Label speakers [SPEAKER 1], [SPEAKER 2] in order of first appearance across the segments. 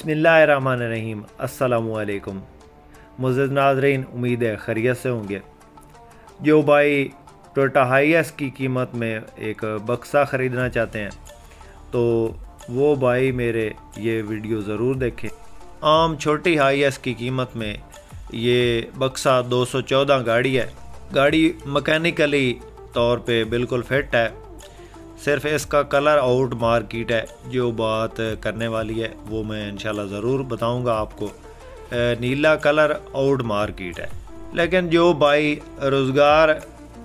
[SPEAKER 1] बिस्मिल्लाहिर्रहमानिर्रहीम। अस्सलामुअलैकुम। मुअज़्ज़िज़ नाज़रीन, उम्मीद है खैरियत से होंगे। जो भाई टोयोटा हाईएस की कीमत में एक बक्सा ख़रीदना चाहते हैं तो वो भाई मेरे ये वीडियो ज़रूर देखें। आम छोटी हाईएस की कीमत में ये बक्सा 214 गाड़ी है। गाड़ी मैकेनिकली तौर पे बिल्कुल फिट है, सिर्फ इसका कलर आउट मार्केट है। जो बात करने वाली है वो मैं इंशाल्लाह ज़रूर बताऊंगा आपको। नीला कलर आउट मार्केट है, लेकिन जो भाई रोज़गार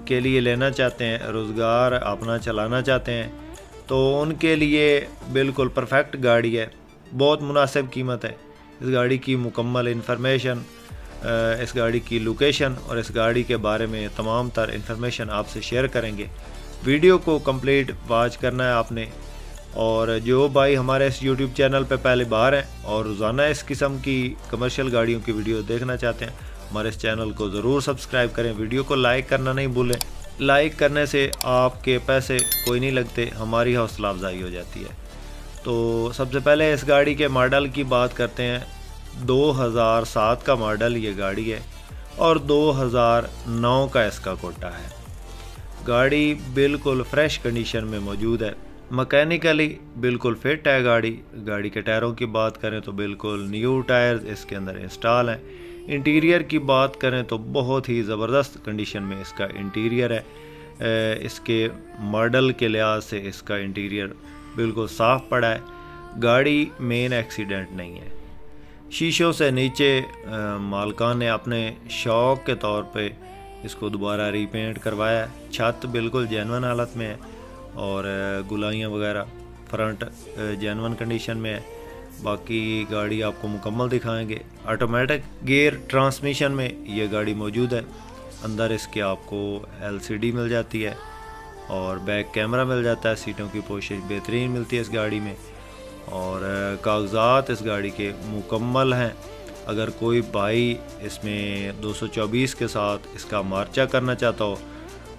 [SPEAKER 1] के लिए लेना चाहते हैं, रोज़गार अपना चलाना चाहते हैं, तो उनके लिए बिल्कुल परफेक्ट गाड़ी है। बहुत मुनासिब कीमत है। इस गाड़ी की मुकम्मल इन्फॉर्मेशन, इस गाड़ी की लोकेशन और इस गाड़ी के बारे में तमाम तर इन्फॉर्मेशन आपसे शेयर करेंगे। वीडियो को कंप्लीट वॉच करना है आपने। और जो भाई हमारे इस YouTube चैनल पे पहली बार हैं और रोज़ाना इस किस्म की कमर्शियल गाड़ियों की वीडियो देखना चाहते हैं, हमारे इस चैनल को ज़रूर सब्सक्राइब करें। वीडियो को लाइक करना नहीं भूलें। लाइक करने से आपके पैसे कोई नहीं लगते, हमारी हौसला अफजाई हो जाती है। तो सबसे पहले इस गाड़ी के मॉडल की बात करते हैं। 2007 का मॉडल ये गाड़ी है और 2009 का इसका कोटा है। गाड़ी बिल्कुल फ्रेश कंडीशन में मौजूद है। मैकेनिकली बिल्कुल फिट है गाड़ी के टायरों की बात करें तो बिल्कुल न्यू टायर्स इसके अंदर इंस्टॉल हैं। इंटीरियर की बात करें तो बहुत ही ज़बरदस्त कंडीशन में इसका इंटीरियर है। इसके मॉडल के लिहाज से इसका इंटीरियर बिल्कुल साफ़ पड़ा है। गाड़ी मेन एक्सीडेंट नहीं है। शीशों से नीचे मालिकान ने अपने शौक़ के तौर पे इसको दोबारा रीपेंट करवाया है। छत बिल्कुल जेन्युइन हालत में है और गुलाइयाँ वगैरह फ्रंट जेन्युइन कंडीशन में है। बाकी गाड़ी आपको मुकम्मल दिखाएंगे। ऑटोमेटिक गियर ट्रांसमिशन में ये गाड़ी मौजूद है। अंदर इसके आपको LCD मिल जाती है और बैक कैमरा मिल जाता है। सीटों की पोशिश बेहतरीन मिलती है इस गाड़ी में और कागजात इस गाड़ी के मुकम्मल हैं। अगर कोई भाई इसमें 224 के साथ इसका मार्चा करना चाहता हो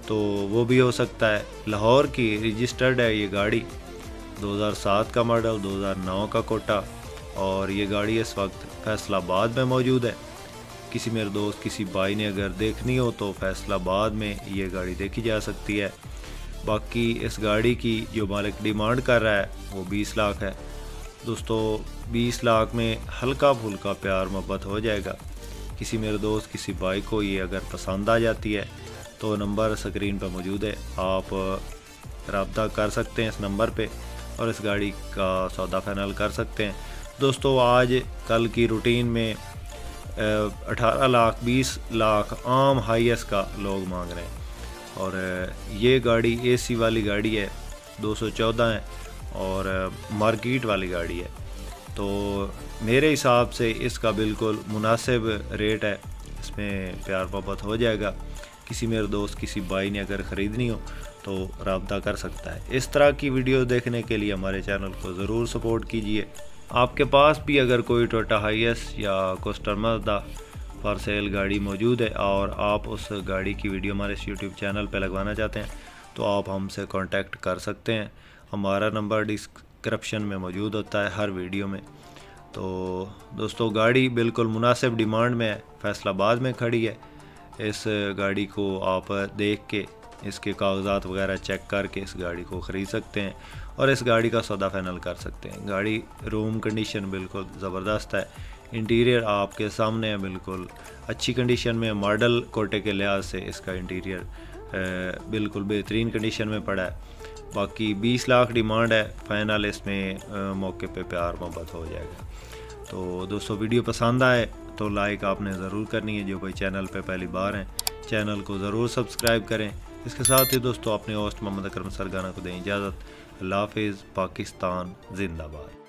[SPEAKER 1] तो वो भी हो सकता है। लाहौर की रजिस्टर्ड है ये गाड़ी। 2007 का मॉडल, 2009 का कोटा और ये गाड़ी इस वक्त फैसलाबाद में मौजूद है। किसी मेरे दोस्त, किसी भाई ने अगर देखनी हो तो फैसलाबाद में ये गाड़ी देखी जा सकती है। बाकी इस गाड़ी की जो मालिक डिमांड कर रहा है वो 20 लाख है। दोस्तों 20 लाख में हल्का फुल्का प्यार मोहब्बत हो जाएगा। किसी मेरे दोस्त, किसी भाई को ये अगर पसंद आ जाती है तो नंबर स्क्रीन पर मौजूद है, आप रब्ता कर सकते हैं इस नंबर पे और इस गाड़ी का सौदा फाइनल कर सकते हैं। दोस्तों आज कल की रूटीन में 18 लाख 20 लाख आम हाईएस का लोग मांग रहे हैं और ये गाड़ी AC वाली गाड़ी है, 214 है और मार्केट वाली गाड़ी है। तो मेरे हिसाब से इसका बिल्कुल मुनासिब रेट है। इसमें प्यार मोहब्बत हो जाएगा। किसी मेरे दोस्त, किसी भाई ने अगर ख़रीदनी हो तो रब्ता कर सकता है। इस तरह की वीडियो देखने के लिए हमारे चैनल को ज़रूर सपोर्ट कीजिए। आपके पास भी अगर कोई टोयोटा हाईएस या कोस्टर मज़दा फॉर सेल गाड़ी मौजूद है और आप उस गाड़ी की वीडियो हमारे इस YouTube चैनल पर लगवाना चाहते हैं तो आप हमसे कांटेक्ट कर सकते हैं। हमारा नंबर डिस्क्रिप्शन में मौजूद होता है हर वीडियो में। तो दोस्तों गाड़ी बिल्कुल मुनासिब डिमांड में है, फैसलाबाद में खड़ी है। इस गाड़ी को आप देख के इसके कागजात वगैरह चेक करके इस गाड़ी को ख़रीद सकते हैं और इस गाड़ी का सौदा फाइनल कर सकते हैं। गाड़ी रूम कंडीशन बिल्कुल ज़बरदस्त है। इंटीरियर आपके सामने है, बिल्कुल अच्छी कंडीशन में। मॉडल कोटे के लिहाज से इसका इंटीरियर बिल्कुल बेहतरीन कंडीशन में पड़ा है। बाकी 20 लाख डिमांड है, फाइनल इसमें मौके पे प्यार मोहब्बत हो जाएगा। तो दोस्तों वीडियो पसंद आए तो लाइक आपने ज़रूर करनी है। जो भाई चैनल पे पहली बार हैं चैनल को ज़रूर सब्सक्राइब करें। इसके साथ ही दोस्तों अपने होस्ट मोहम्मद अकरम सरगाना को दें इजाज़त। अल्लाह हाफ़िज़। पाकिस्तान ज़िंदाबाद।